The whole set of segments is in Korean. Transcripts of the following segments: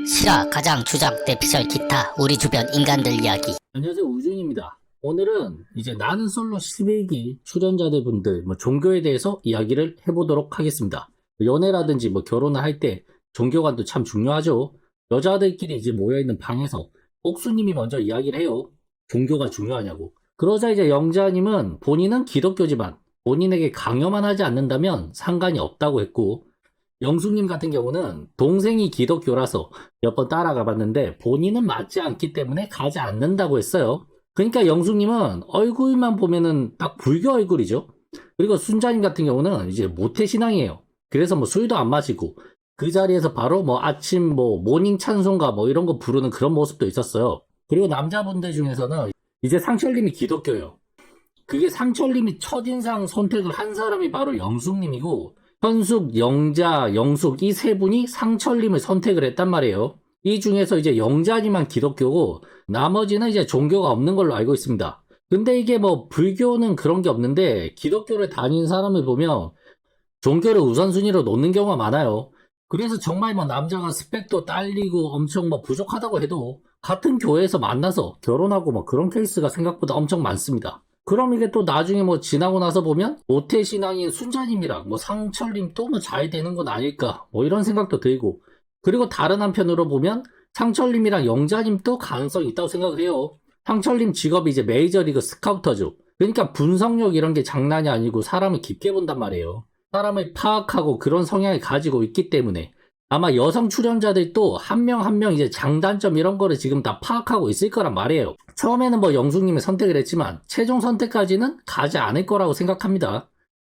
실화, 가장, 주장, 대피셜, 기타, 우리 주변 인간들 이야기. 안녕하세요, 우준입니다. 오늘은 이제 나는 솔로 11기 출연자들 분들 종교에 대해서 이야기를 해보도록 하겠습니다. 연애라든지 결혼을 할 때 종교관도 참 중요하죠. 여자들끼리 이제 모여있는 방에서 옥수님이 먼저 이야기를 해요. 종교가 중요하냐고. 그러자 이제 영자님은 본인은 기독교지만 본인에게 강요만 하지 않는다면 상관이 없다고 했고, 영숙님 같은 경우는 동생이 기독교라서 몇 번 따라가 봤는데 본인은 맞지 않기 때문에 가지 않는다고 했어요. 그러니까 영숙님은 얼굴만 보면은 딱 불교 얼굴이죠. 그리고 순자님 같은 경우는 이제 모태신앙이에요. 그래서 술도 안 마시고 그 자리에서 바로 아침 모닝 찬송가 이런 거 부르는 그런 모습도 있었어요. 그리고 남자분들 중에서는 이제 상철님이 기독교예요. 그게 상철님이 첫인상 선택을 한 사람이 바로 영숙님이고, 현숙, 영자, 영숙 이 세 분이 상철님을 선택을 했단 말이에요. 이 중에서 이제 영자님만 기독교고 나머지는 이제 종교가 없는 걸로 알고 있습니다. 근데 이게 불교는 그런 게 없는데 기독교를 다니는 사람을 보면 종교를 우선순위로 놓는 경우가 많아요. 그래서 정말 남자가 스펙도 딸리고 엄청 부족하다고 해도 같은 교회에서 만나서 결혼하고 그런 케이스가 생각보다 엄청 많습니다. 그럼 이게 또 나중에 지나고 나서 보면 모태신앙인 순자님이랑 상철님 또 잘 되는 건 아닐까 이런 생각도 들고, 그리고 다른 한편으로 보면 상철님이랑 영자님도 가능성이 있다고 생각을 해요. 상철님 직업이 이제 메이저리그 스카우터죠. 그러니까 분석력 이런 게 장난이 아니고 사람을 깊게 본단 말이에요. 사람을 파악하고 그런 성향을 가지고 있기 때문에 아마 여성 출연자들도 한 명 한 명 이제 장단점 이런 거를 지금 다 파악하고 있을 거란 말이에요. 처음에는 영숙님을 선택을 했지만 최종 선택까지는 가지 않을 거라고 생각합니다.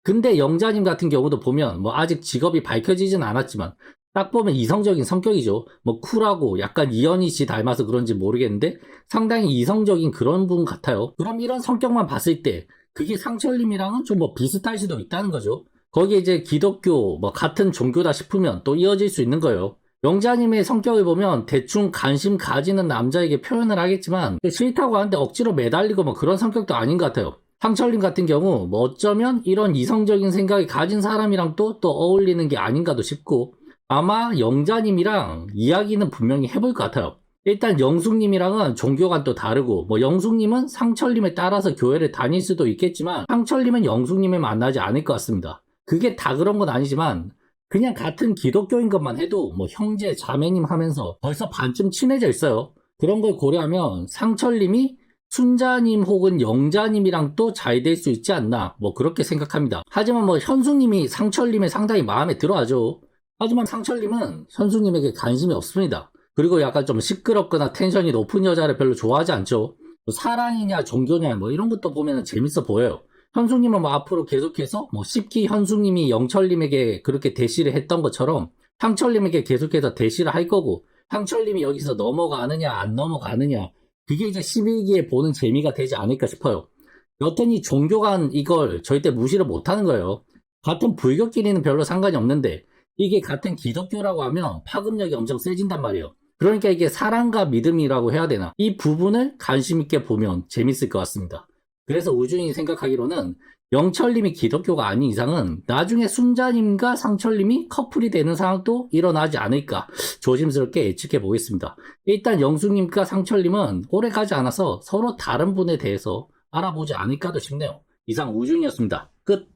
근데 영자님 같은 경우도 보면 아직 직업이 밝혀지진 않았지만 딱 보면 이성적인 성격이죠. 쿨하고 약간 이현희 씨 닮아서 그런지 모르겠는데 상당히 이성적인 그런 분 같아요. 그럼 이런 성격만 봤을 때 그게 상철님이랑은 좀 비슷할 수도 있다는 거죠. 거기에 이제 기독교 같은 종교다 싶으면 또 이어질 수 있는 거예요. 영자님의 성격을 보면 대충 관심 가지는 남자에게 표현을 하겠지만 싫다고 하는데 억지로 매달리고 그런 성격도 아닌 것 같아요. 상철님 같은 경우 어쩌면 이런 이성적인 생각을 가진 사람이랑 또 어울리는 게 아닌가도 싶고, 아마 영자님이랑 이야기는 분명히 해볼 것 같아요. 일단 영숙님이랑은 종교관 또 다르고 영숙님은 상철님에 따라서 교회를 다닐 수도 있겠지만 상철님은 영숙님을 만나지 않을 것 같습니다. 그게 다 그런 건 아니지만 그냥 같은 기독교인 것만 해도 형제 자매님 하면서 벌써 반쯤 친해져 있어요. 그런 걸 고려하면 상철님이 순자님 혹은 영자님이랑 또 잘 될 수 있지 않나 그렇게 생각합니다. 하지만 현숙님이 상철님의 상당히 마음에 들어하죠. 하지만 상철님은 현숙님에게 관심이 없습니다. 그리고 약간 좀 시끄럽거나 텐션이 높은 여자를 별로 좋아하지 않죠. 사랑이냐 종교냐 이런 것도 보면 재밌어 보여요. 현숙님은 앞으로 계속해서 10기 현숙님이 영철님에게 그렇게 대시를 했던 것처럼 상철님에게 계속해서 대시를 할 거고, 상철님이 여기서 넘어가느냐 안 넘어가느냐 그게 이제 11기에 보는 재미가 되지 않을까 싶어요. 여튼이 종교관 이걸 절대 무시를 못하는 거예요. 같은 불교끼리는 별로 상관이 없는데 이게 같은 기독교라고 하면 파급력이 엄청 세진단 말이에요. 그러니까 이게 사랑과 믿음이라고 해야 되나, 이 부분을 관심 있게 보면 재밌을 것 같습니다. 그래서 우준이 생각하기로는 영철님이 기독교가 아닌 이상은 나중에 순자님과 상철님이 커플이 되는 상황도 일어나지 않을까 조심스럽게 예측해 보겠습니다. 일단 영숙님과 상철님은 오래 가지 않아서 서로 다른 분에 대해서 알아보지 않을까도 싶네요. 이상 우준이었습니다. 끝.